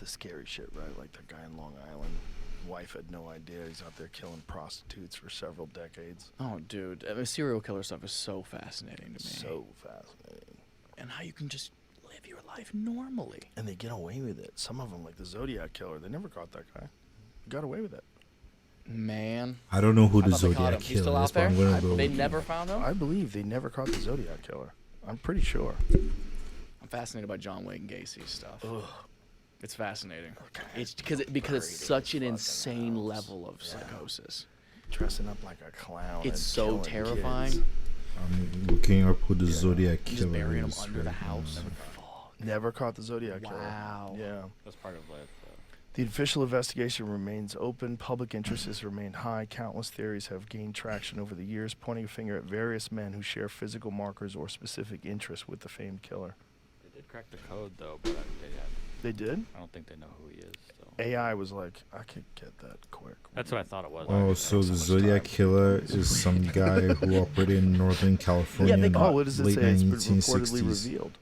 the scary shit, right? Like the guy in Long Island. Wife had no idea he's out there killing prostitutes for several decades. Oh, dude. I mean, serial killer stuff is so fascinating to me. So fascinating. And how you can just live your life normally. And they get away with it. Some of them, like the Zodiac Killer, they never caught that guy. He got away with it. Man. I don't know who I the thought they caught Zodiac him. He's still Killer out is, but there? I'm gonna go. They with never you. found him? I believe they never caught the Zodiac Killer. I'm pretty sure. I'm fascinated by John Wayne Gacy stuff. Ugh. It's fascinating. Okay. It's because it's Buried such in an the insane fucking house. level of Yeah. psychosis. Dressing up like a clown. It's and so killing terrifying. kids. I'm looking up who the Zodiac Just Killer burying them is. under the right house. now. Fuck. Never caught the Zodiac Killer. Wow. Yeah. That's part of it. The official investigation remains open. Public interest has remained high. Countless theories have gained traction over the years, pointing a finger at various men who share physical markers or specific interests with the famed killer. They did crack the code though, but They did? I don't think they know who he is. So. AI was like, I could get that quick. That's what I thought it was. Oh, so the Zodiac Killer is some guy who operated in Northern California. they in caught- Oh, what does it late say? It's been 1960s. reportedly revealed.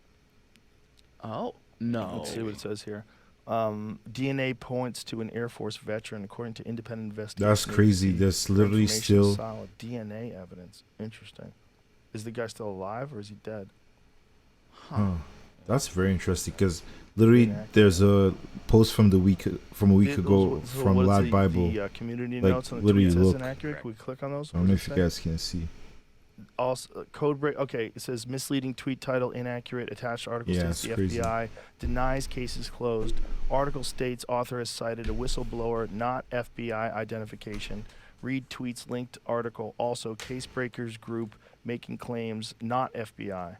Oh, no. Let's see what it says here. DNA points to an Air Force veteran, according to independent investigation. That's crazy. agency. There's literally Information still. solid. DNA evidence. Interesting. Is the guy still alive or is he dead? Huh. That's very interesting because literally Inaccurate. there's a post from a week ago So from what is Lad Bible. The community Like, notes on the literally tweet says look. inaccurate. Can we click on those? I don't know if you guys can see. Also, code break. Okay, it says misleading tweet title inaccurate. Attached article Yeah, states the it's crazy. FBI denies cases closed. Article states author has cited a whistleblower, not FBI identification. Read tweets linked article. Also, case breakers group making claims, not FBI.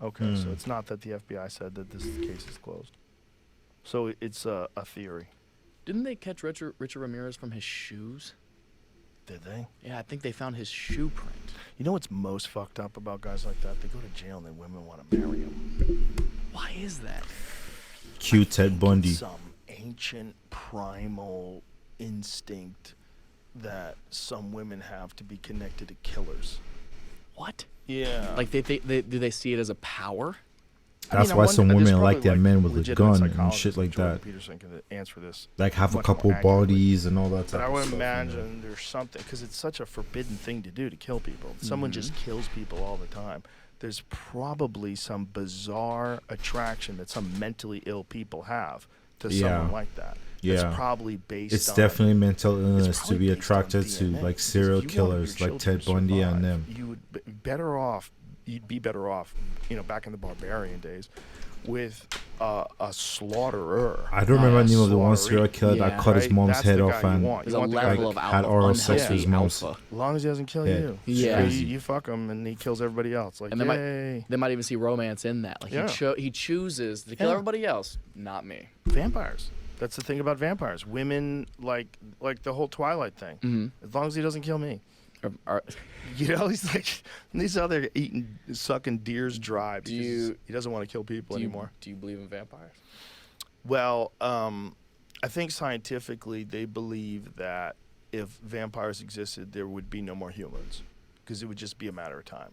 Okay, so it's not that the FBI said that this case is closed. So it's a theory. Didn't they catch Richard Ramirez from his shoes? Did they? Yeah, I think they found his shoe print. You know what's most fucked up about guys like that? They go to jail and then women want to marry them. Why is that? Cute Ted Bundy. Some ancient primal instinct that some women have to be connected to killers. What? Yeah. Like do they see it as a power? That's I why some wonder- there's women like probably, that man with a legitimate gun and psychologists shit like Jordan that. Peterson can answer this. Like have a much more couple accurately. bodies and all that But type I of would stuff. you know. imagine there's something, because it's such a forbidden thing to do, to kill people. Someone just kills people all the time. There's probably some bizarre attraction that some mentally ill people have to someone Yeah. like that. Yeah. It's probably based It's on... definitely mental illness to probably be based on attracted to DNA, like because serial if you wanted your killers like children Ted to Bundy survive, and them. You would be better off, you'd be better off, back in the barbarian days, with a slaughterer. I don't not remember a the name of the one slaughteree. serial killer that Yeah. cut his Right? mom's That's head the off guy you and want. There's You a want the guy level like, of had oral sex with unhealthy his mom's. alpha. as long as he doesn't kill Yeah. you. Yeah. crazy. You fuck him and he kills everybody else. Like, And they might- yay. They might even see romance in that. Like Yeah. he chooses to kill Yeah. everybody else, not me. Vampires. That's the thing about vampires. Women, like the whole Twilight thing. Mm-hmm. As long as he doesn't kill me. He's like, he's out there sucking deers dry because he doesn't want to kill people anymore. Do you believe in vampires? Well, I think scientifically they believe that if vampires existed, there would be no more humans because it would just be a matter of time.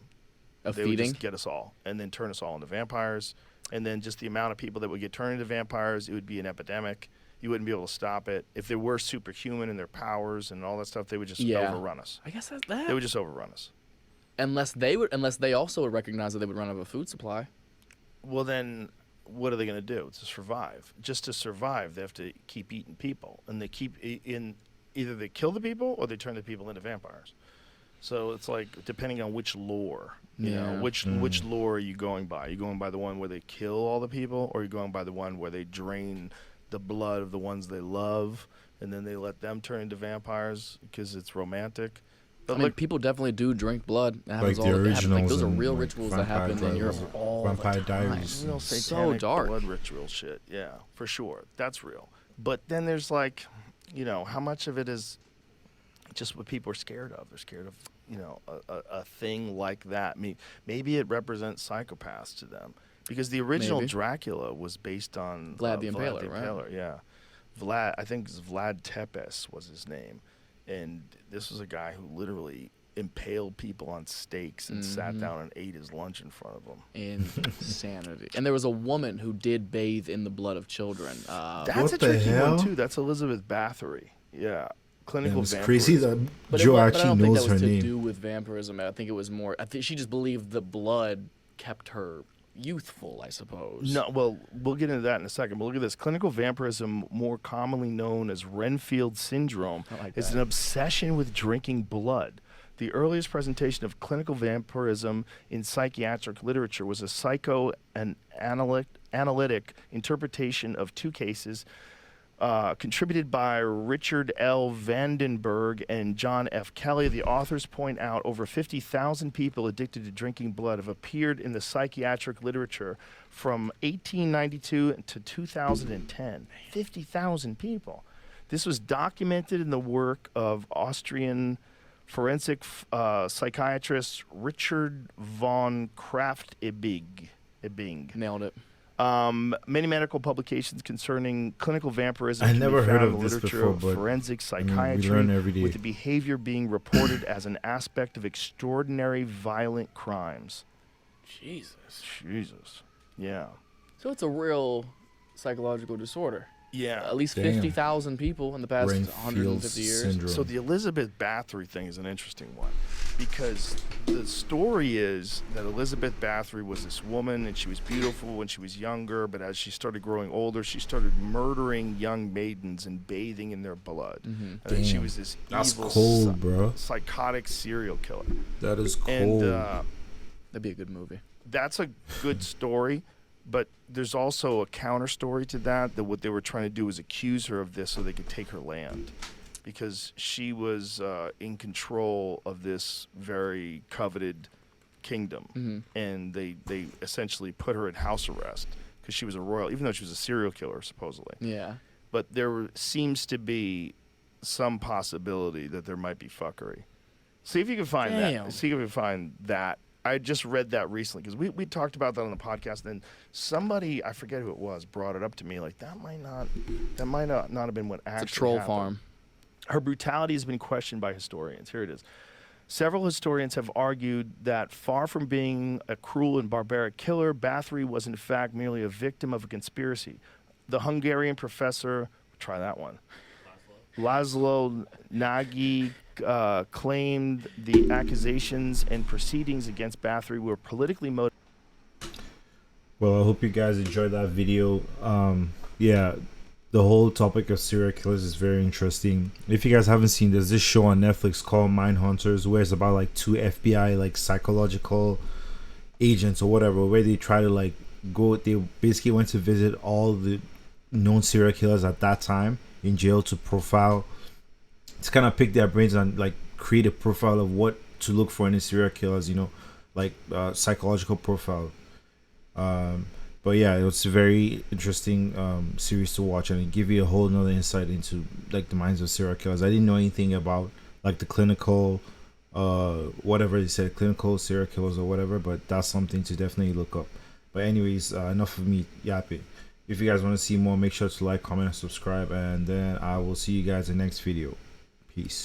Of They would feeding? just get us all and then turn us all into vampires. And then just the amount of people that would get turned into vampires, it would be an epidemic. You wouldn't be able to stop it. If they were superhuman in their powers and all that stuff, they would just overrun us. I guess that's that. They would just overrun us. Unless they also would recognize that they would run out of a food supply. Well, then what are they going to do to survive? Just to survive, they have to keep eating people. And they keep in either they kill the people or they turn the people into vampires. So it's like depending on which lore, which lore are you going by? Are you going by the one where they kill all the people, or are you going by the one where they drain the blood of the ones they love and then they let them turn into vampires because it's romantic? But I mean, people definitely do drink blood. It happens Like all the the time. Like, those are originals real and, like, rituals that happen in Europe all Vampire the time. Diaries. real So satanic dark. blood ritual shit. Yeah, for sure. That's real. But then there's like, how much of it is just what people are scared of? They're scared of, a thing like that. Maybe it represents psychopaths to them. Because the original Maybe. Dracula was based on Vlad the Vlad Impaler, the right? Impaler, yeah. I think it's Vlad Tepes was his name. And this was a guy who literally impaled people on stakes and sat down and ate his lunch in front of them. Insanity. And there was a woman who did bathe in the blood of children. That's What a the tricky hell? one too. That's Elizabeth Bathory. Yeah, clinical Damn, it's vampirism. crazy that But Joe I actually don't think knows that was her to name. do with vampirism. I think it was more. I think she just believed the blood kept her youthful, I suppose. No, well, we'll get into that in a second. But look at this. Clinical vampirism, more commonly known as Renfield syndrome, I like is that. an obsession with drinking blood. The earliest presentation of clinical vampirism in psychiatric literature was a psycho and analytic interpretation of two cases contributed by Richard L. Vandenberg and John F. Kelly. The authors point out over 50,000 people addicted to drinking blood have appeared in the psychiatric literature from 1892 to 2010. 50,000 people. This was documented in the work of Austrian forensic psychiatrist Richard von Kraft-Ebing. Nailed it. Many medical publications concerning clinical vampirism I can never be heard found of in the this literature before, of but, forensic I mean, we psychiatry, learn every day. with the behavior being reported as an aspect of extraordinary violent crimes. Jesus. Jesus. Yeah. So it's a real psychological disorder. Yeah. At least Damn. 50,000 people in the past Renfield 150 years. syndrome. So the Elizabeth Bathory thing is an interesting one because the story is that Elizabeth Bathory was this woman and she was beautiful when she was younger, but as she started growing older, she started murdering young maidens and bathing in their blood. And then she Damn. was this That's evil, cold, bro. psychotic serial killer. That is cold. And That'd be a good movie. that's a good story, but there's also a counter story to that what they were trying to do was accuse her of this so they could take her land because she was in control of this very coveted kingdom, and they essentially put her in house arrest because she was a royal, even though she was a serial killer supposedly. Yeah. But there seems to be some possibility that there might be fuckery. See if you can find Damn. that. See if you can find that. I just read that recently because we talked about that on the podcast. And then somebody, I forget who it was, brought it up to me like that might not have been what actually It's a troll happened. farm. Her brutality has been questioned by historians. Here it is. Several historians have argued that far from being a cruel and barbaric killer, Bathory was in fact merely a victim of a conspiracy. The Hungarian professor, try that one, Laszlo Nagy, claimed the accusations and proceedings against Bathory were politically motivated. Well, I hope you guys enjoyed that video. Yeah, the whole topic of serial killers is very interesting. If you guys haven't seen, there's this show on Netflix called Mindhunters, where it's about like two FBI like psychological agents or whatever, where they try to like go. They basically went to visit all the known serial killers at that time in jail to profile, to kind of pick their brains and like create a profile of what to look for in the serial killers. You know, like psychological profile. But yeah, it was a very interesting series to watch, and it give you a whole nother insight into like the minds of serial killers. I didn't know anything about like the clinical whatever they said, clinical serial killers or whatever, but that's something to definitely look up. But anyways, enough of me yapping. If you guys want to see more, make sure to like, comment, and subscribe, and then I will see you guys in the next video. Peace.